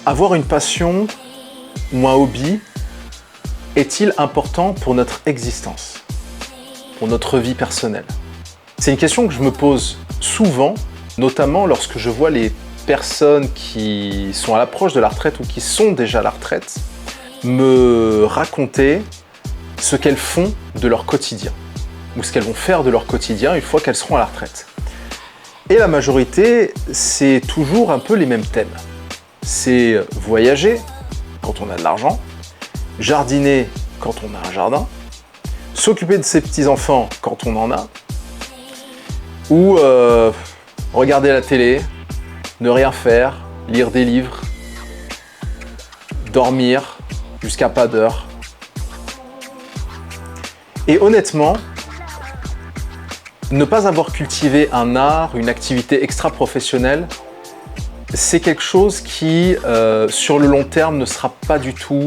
Avoir une passion ou un hobby est-il important pour notre existence, pour notre vie personnelle? C'est une question que je me pose souvent, notamment lorsque je vois les personnes qui sont à l'approche de la retraite ou qui sont déjà à la retraite me raconter ce qu'elles font de leur quotidien ou ce qu'elles vont faire de leur quotidien une fois qu'elles seront à la retraite. Et la majorité, c'est toujours un peu les mêmes thèmes. C'est voyager quand on a de l'argent, jardiner quand on a un jardin, s'occuper de ses petits-enfants quand on en a, ou regarder la télé, ne rien faire, lire des livres, dormir jusqu'à pas d'heure. Et honnêtement, ne pas avoir cultivé un art, une activité extra-professionnelle, c'est quelque chose qui, sur le long terme, ne sera pas du tout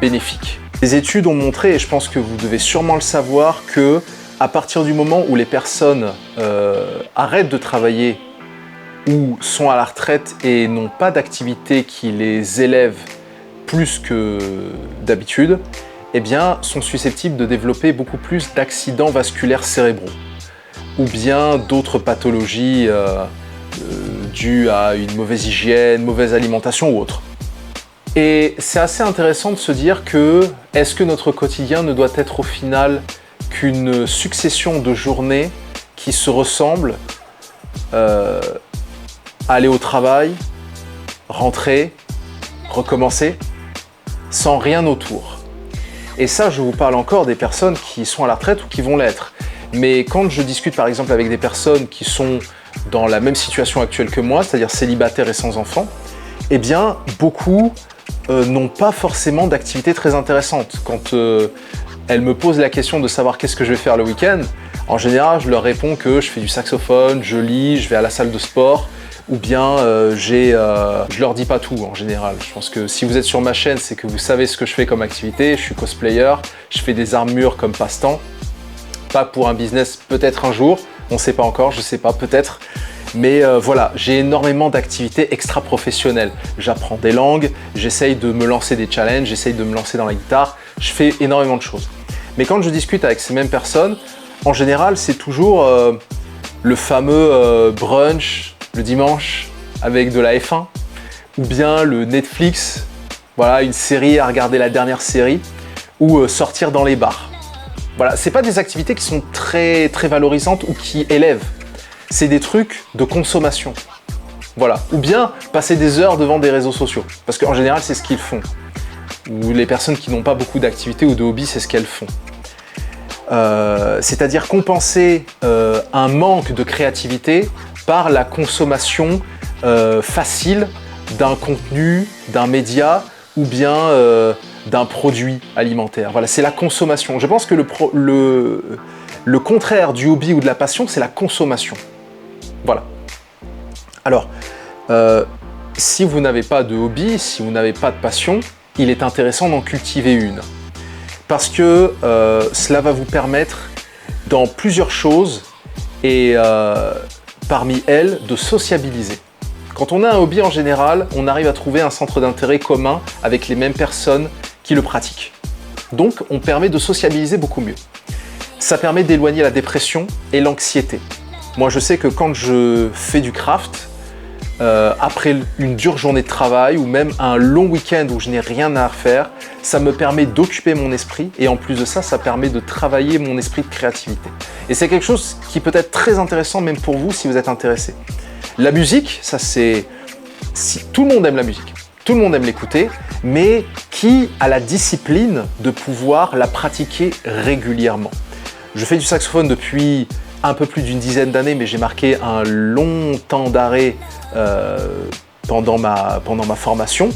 bénéfique. Les études ont montré, et je pense que vous devez sûrement le savoir, que à partir du moment où les personnes arrêtent de travailler ou sont à la retraite et n'ont pas d'activité qui les élève plus que d'habitude, eh bien, sont susceptibles de développer beaucoup plus d'accidents vasculaires cérébraux ou bien d'autres pathologies dues à une mauvaise hygiène, mauvaise alimentation ou autre. Et c'est assez intéressant de se dire que est-ce que notre quotidien ne doit être au final qu'une succession de journées qui se ressemblent, aller au travail, rentrer, recommencer, sans rien autour. Et ça, je vous parle encore des personnes qui sont à la retraite ou qui vont l'être. Mais quand je discute par exemple avec des personnes qui sont dans la même situation actuelle que moi, c'est-à-dire célibataires et sans enfants, eh bien, beaucoup n'ont pas forcément d'activité très intéressante. Quand elles me posent la question de savoir qu'est-ce que je vais faire le week-end, en général, je leur réponds que je fais du saxophone, je lis, je vais à la salle de sport, ou bien je leur dis pas tout en général. Je pense que si vous êtes sur ma chaîne, c'est que vous savez ce que je fais comme activité. Je suis cosplayer, je fais des armures comme passe-temps. Pas pour un business, peut-être un jour, on ne sait pas encore, je ne sais pas, peut-être. Mais voilà, j'ai énormément d'activités extra-professionnelles. J'apprends des langues, j'essaye de me lancer des challenges, j'essaye de me lancer dans la guitare, je fais énormément de choses. Mais quand je discute avec ces mêmes personnes, en général, c'est toujours le fameux brunch le dimanche avec de la F1, ou bien le Netflix, voilà, une série à regarder la dernière série, ou sortir dans les bars. Voilà, c'est pas des activités qui sont très valorisantes ou qui élèvent. C'est des trucs de consommation. Voilà. Ou bien passer des heures devant des réseaux sociaux. Parce qu'en général, c'est ce qu'ils font. Ou les personnes qui n'ont pas beaucoup d'activités ou de hobbies, c'est ce qu'elles font. C'est-à-dire compenser un manque de créativité par la consommation facile d'un contenu, d'un média ou bien d'un produit alimentaire. Voilà, c'est la consommation. Je pense que le contraire du hobby ou de la passion, c'est la consommation. Voilà. Alors, si vous n'avez pas de hobby, si vous n'avez pas de passion, il est intéressant d'en cultiver une. Parce que cela va vous permettre dans plusieurs choses et parmi elles de sociabiliser. Quand on a un hobby en général, on arrive à trouver un centre d'intérêt commun avec les mêmes personnes qui le pratiquent. Donc, on permet de sociabiliser beaucoup mieux. Ça permet d'éloigner la dépression et l'anxiété. Moi, je sais que quand je fais du craft, après une dure journée de travail ou même un long week-end où je n'ai rien à faire, ça me permet d'occuper mon esprit et en plus de ça, ça permet de travailler mon esprit de créativité. Et c'est quelque chose qui peut être très intéressant même pour vous si vous êtes intéressé. La musique, ça c'est... Tout le monde aime la musique, tout le monde aime l'écouter, mais qui a la discipline de pouvoir la pratiquer régulièrement? Je fais du saxophone depuis un peu plus d'une dizaine d'années, mais j'ai marqué un long temps d'arrêt pendant ma formation,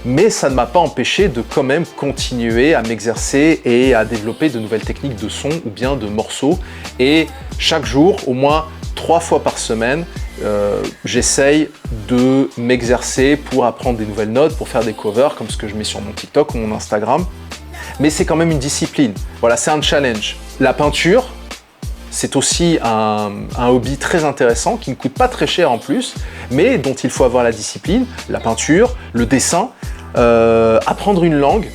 mais ça ne m'a pas empêché de quand même continuer à m'exercer et à développer de nouvelles techniques de son ou bien de morceaux. Et chaque jour, au moins 3 fois par semaine, j'essaye de m'exercer pour apprendre des nouvelles notes, pour faire des covers comme ce que je mets sur mon TikTok ou mon Instagram. Mais c'est quand même une discipline. Voilà, c'est un challenge. La peinture, c'est aussi un hobby très intéressant qui ne coûte pas très cher en plus, mais dont il faut avoir la discipline, la peinture, le dessin, apprendre une langue.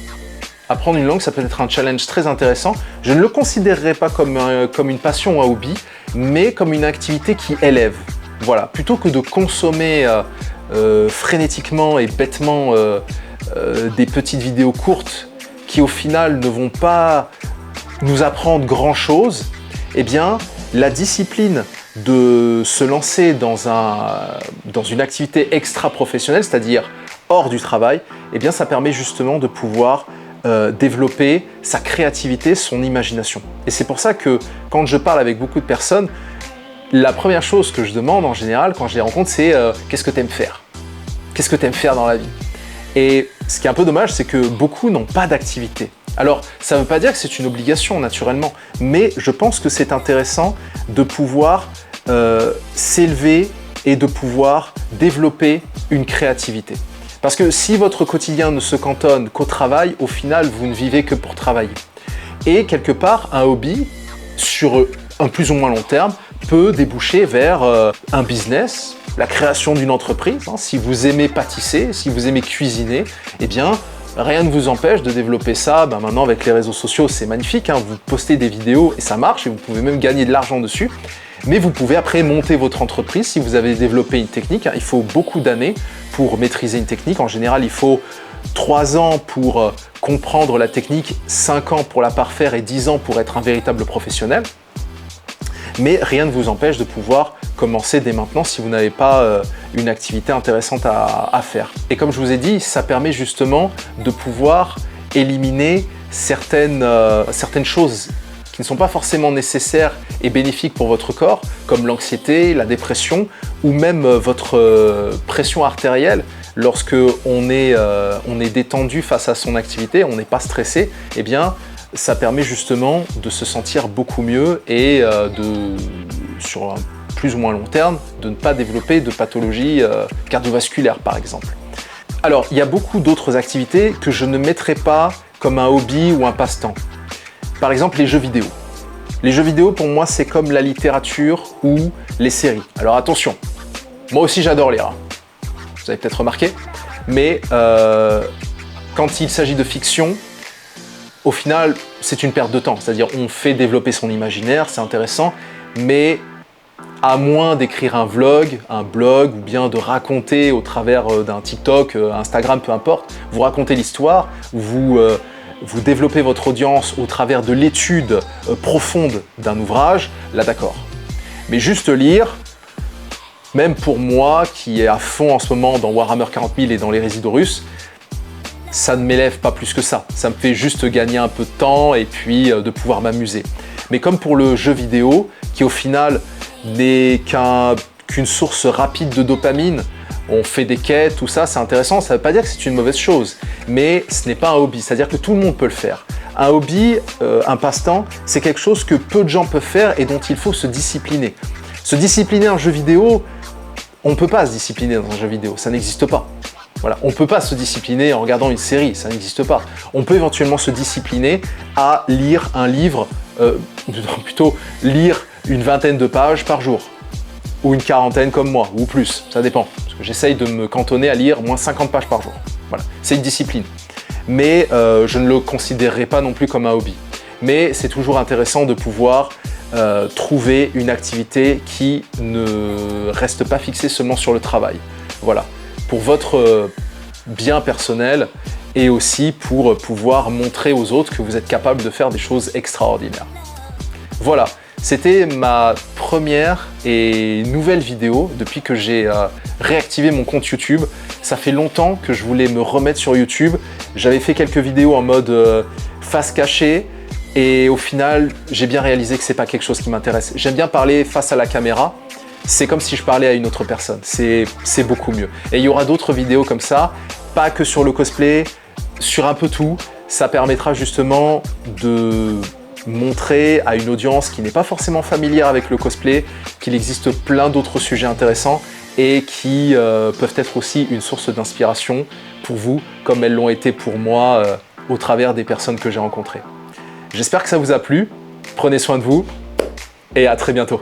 Apprendre une langue, ça peut être un challenge très intéressant. Je ne le considérerais pas comme une passion ou un hobby, mais comme une activité qui élève. Voilà, plutôt que de consommer frénétiquement et bêtement des petites vidéos courtes qui au final ne vont pas nous apprendre grand-chose, eh bien, la discipline de se lancer dans une activité extra-professionnelle, c'est-à-dire hors du travail, eh bien, ça permet justement de pouvoir développer sa créativité, son imagination. Et c'est pour ça que quand je parle avec beaucoup de personnes, la première chose que je demande en général quand je les rencontre, c'est qu'est-ce que tu aimes faire? Qu'est-ce que tu aimes faire dans la vie? Et ce qui est un peu dommage, c'est que beaucoup n'ont pas d'activité. Alors, ça ne veut pas dire que c'est une obligation naturellement, mais je pense que c'est intéressant de pouvoir s'élever et de pouvoir développer une créativité. Parce que si votre quotidien ne se cantonne qu'au travail, au final, vous ne vivez que pour travailler. Et quelque part, un hobby, sur un plus ou moins long terme, peut déboucher vers un business, la création d'une entreprise. Si vous aimez pâtisser, si vous aimez cuisiner, eh bien, rien ne vous empêche de développer ça. Maintenant, avec les réseaux sociaux, c'est magnifique. Vous postez des vidéos et ça marche, et vous pouvez même gagner de l'argent dessus. Mais vous pouvez après monter votre entreprise si vous avez développé une technique. Il faut beaucoup d'années pour maîtriser une technique. En général, il faut 3 ans pour comprendre la technique, 5 ans pour la parfaire et 10 ans pour être un véritable professionnel. Mais rien ne vous empêche de pouvoir commencer dès maintenant si vous n'avez pas une activité intéressante à faire. Et comme je vous ai dit, ça permet justement de pouvoir éliminer certaines choses qui ne sont pas forcément nécessaires et bénéfiques pour votre corps, comme l'anxiété, la dépression ou même votre pression artérielle. Lorsque on est détendu face à son activité, on n'est pas stressé, eh bien, ça permet justement de se sentir beaucoup mieux et sur un plus ou moins long terme, de ne pas développer de pathologies cardiovasculaires par exemple. Alors, il y a beaucoup d'autres activités que je ne mettrai pas comme un hobby ou un passe-temps. Par exemple, les jeux vidéo. Les jeux vidéo, pour moi, c'est comme la littérature ou les séries. Alors attention, moi aussi j'adore lire. Vous avez peut-être remarqué. Mais quand il s'agit de fiction, au final, c'est une perte de temps. C'est-à-dire, on fait développer son imaginaire, c'est intéressant, mais à moins d'écrire un vlog, un blog, ou bien de raconter au travers d'un TikTok, Instagram, peu importe, vous racontez l'histoire, vous développez votre audience au travers de l'étude profonde d'un ouvrage, là d'accord. Mais juste lire, même pour moi qui est à fond en ce moment dans Warhammer 40 000 et dans les résidus russes, ça ne m'élève pas plus que ça. Ça me fait juste gagner un peu de temps et puis de pouvoir m'amuser. Mais comme pour le jeu vidéo, qui au final n'est qu'une source rapide de dopamine, on fait des quêtes, tout ça, c'est intéressant, ça ne veut pas dire que c'est une mauvaise chose, mais ce n'est pas un hobby, c'est-à-dire que tout le monde peut le faire. Un hobby, un passe-temps, c'est quelque chose que peu de gens peuvent faire et dont il faut se discipliner. Se discipliner en jeu vidéo, on ne peut pas se discipliner dans un jeu vidéo, ça n'existe pas. Voilà. On ne peut pas se discipliner en regardant une série, ça n'existe pas. On peut éventuellement se discipliner à lire un livre, plutôt lire une vingtaine de pages par jour, ou une quarantaine comme moi, ou plus, ça dépend. Parce que j'essaye de me cantonner à lire moins 50 pages par jour. Voilà, c'est une discipline. Mais je ne le considérerai pas non plus comme un hobby. Mais c'est toujours intéressant de pouvoir trouver une activité qui ne reste pas fixée seulement sur le travail. Voilà, pour votre bien personnel et aussi pour pouvoir montrer aux autres que vous êtes capable de faire des choses extraordinaires. Voilà, c'était ma première et nouvelle vidéo depuis que j'ai réactivé mon compte YouTube. Ça fait longtemps que je voulais me remettre sur YouTube. J'avais fait quelques vidéos en mode face cachée et au final, j'ai bien réalisé que c'est pas quelque chose qui m'intéresse. J'aime bien parler face à la caméra. C'est comme si je parlais à une autre personne. C'est beaucoup mieux. Et il y aura d'autres vidéos comme ça, pas que sur le cosplay, sur un peu tout. Ça permettra justement de montrer à une audience qui n'est pas forcément familière avec le cosplay qu'il existe plein d'autres sujets intéressants et qui peuvent être aussi une source d'inspiration pour vous, comme elles l'ont été pour moi au travers des personnes que j'ai rencontrées. J'espère que ça vous a plu. Prenez soin de vous. et à très bientôt.